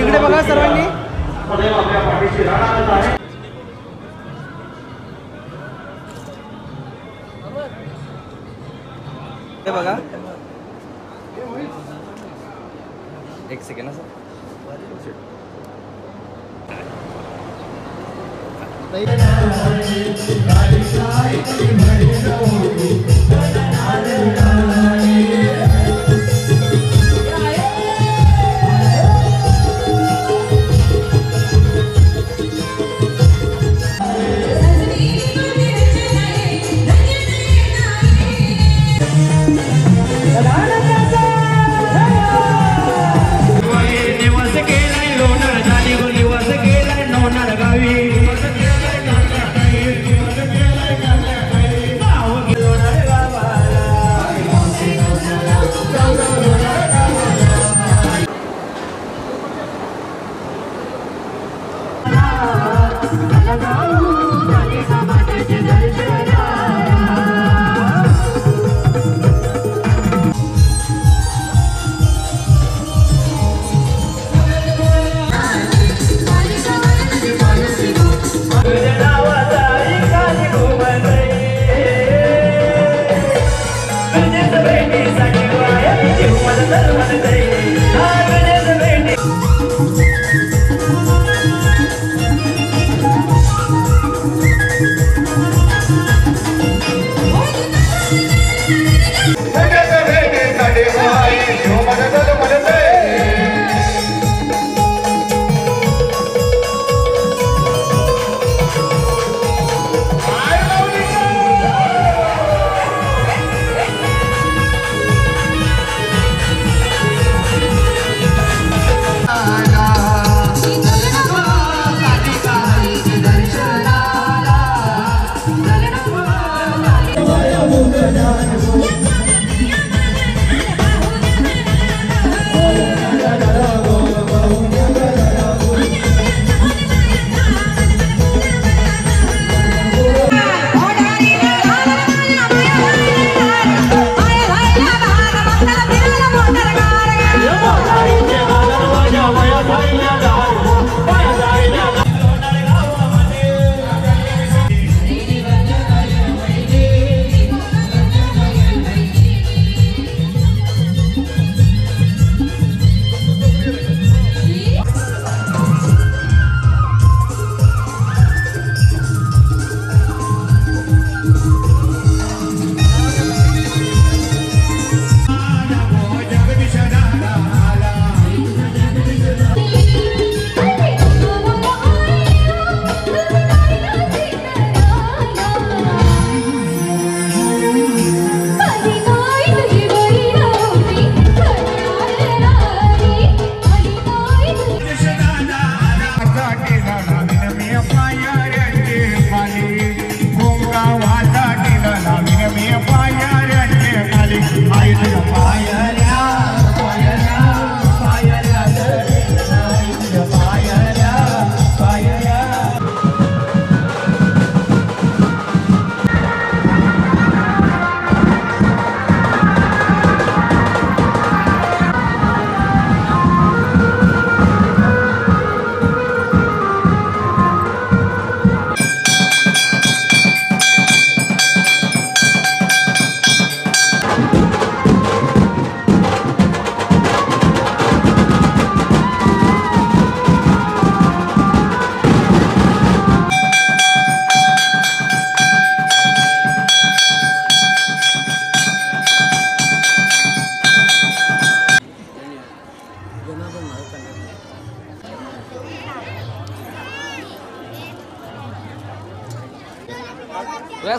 इकडे बघा सर्वांनी. हे बघा एक सेकंड ना सर.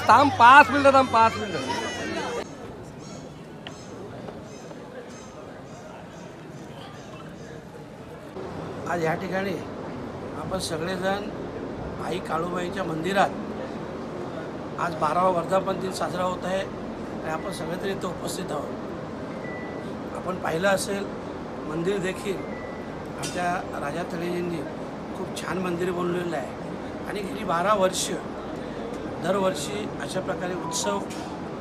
थांब 5 मिनिटं थांब 5 मिनिटं. आज या ठिकाणी आपण सगळेजण आई काळूबाईच्या मंदिरात आज 12वा वर्धापन दिन साजरा होत आहे आणि आपण सगळे तरी इथं उपस्थित आहोत. आपण पाहिलं असेल मंदिर देखील आमच्या राजा तळेजींनी खूप छान मंदिर बनवलेलं आहे आणि गेली 12 वर्ष दरवर्षी अशा प्रकारे उत्सव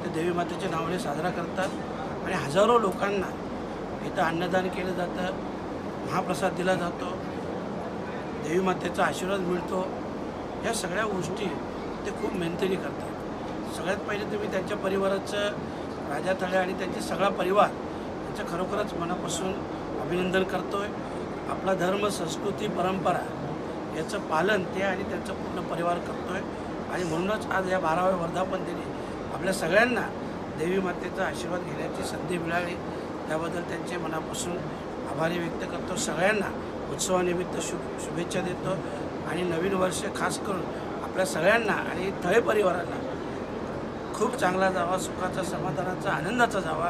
ते देवी मातेच्या नावाने साजरा करतात आणि हजारो लोकांना इथं अन्नदान केलं जातं, महाप्रसाद दिला जातो, देवी मातेचा आशीर्वाद मिळतो. या सगळ्या गोष्टी ते खूप मेहनतीने करतात. सगळ्यात पहिले तुम्ही त्यांच्या परिवाराचं राजा तळे आणि त्यांचे सगळा परिवार यांचं खरोखरच मनापासून अभिनंदन करतो आहे. आपला धर्म, संस्कृती, परंपरा याचं पालन ते आणि त्यांचा पूर्ण परिवार करतो आहे आणि म्हणूनच आज या 12व्या वर्धापन दिनी आपल्या सगळ्यांना देवी मातेचा आशीर्वाद घेण्याची संधी मिळाली. त्याबद्दल त्यांचे मनापासून आभारी व्यक्त करतो. सगळ्यांना उत्सवानिमित्त शुभेच्छा देतो आणि नवीन वर्ष खास करून आपल्या सगळ्यांना आणि तळे परिवारांना खूप चांगला जावा, सुखाचा, समाधानाचा, आनंदाचा जावा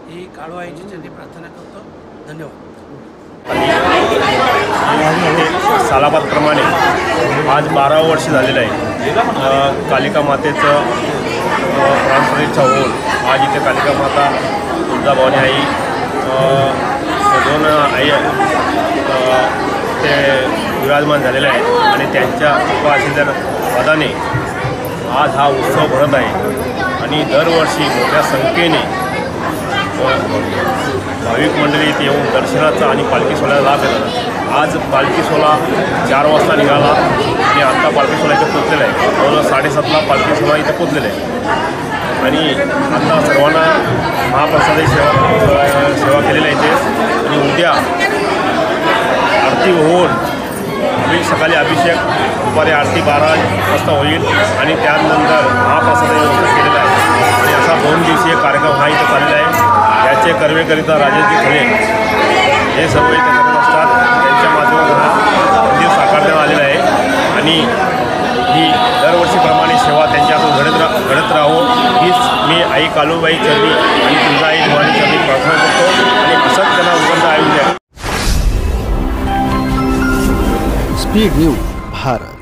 ही काळूआईची चरणी प्रार्थना करतो. धन्यवाद. सालाबादप्रमाणे आज 12 वर्ष झालेलं आहे. कालिका मातेचं प्राणप्रतिष्ठा होऊन आज इथे कालिका माता, तुळजाभवानी आई, दोन आई ते विराजमान झालेले आहेत आणि त्यांच्या कृपा आशीर्वादाने आज हा उत्सव भरत आहे आणि दरवर्षी मोठ्या संख्येने भाविक मंडळी इथे येऊन दर्शनाचा आणि पालखी सोहळ्याला लाभ घेतात. आज पालखी सोहळा 4 वाजता निघाला आणि आत्ता पालखी सोहळा इथे पोचलेला आहे. जवळजवळ 7:30ला पालखी सोहळा इथे पोचलेला आहे आणि आता सर्वांना महाप्रसादाची सेवा केलेली आहे इथे आणि उद्या आरती होऊन सकाळी अभिषेक, दुपारी आरती 12 वाजता होईल आणि त्यानंतर महाप्रसादाची व्यवस्था केलेला आहे आणि असा 2 दिवसीय कार्यक्रम हा इथं चाललेला आहे. याचे कर्वेकरिता राजेजी खळे हे सर्व इथे करत असतात. त्यांच्या माध्यमातून हा मंदिर साकारण्यात आलेलं आहे आणि ही दरवर्षीप्रमाणे सेवा त्यांच्या हातून घडत राहो हीच मी आई काळूबाई चरणी आणि तुळजाई भवानी चरणी प्रार्थना करतो आणि असंच त्यांना उगंद आयुष्य. Speed news Bharat.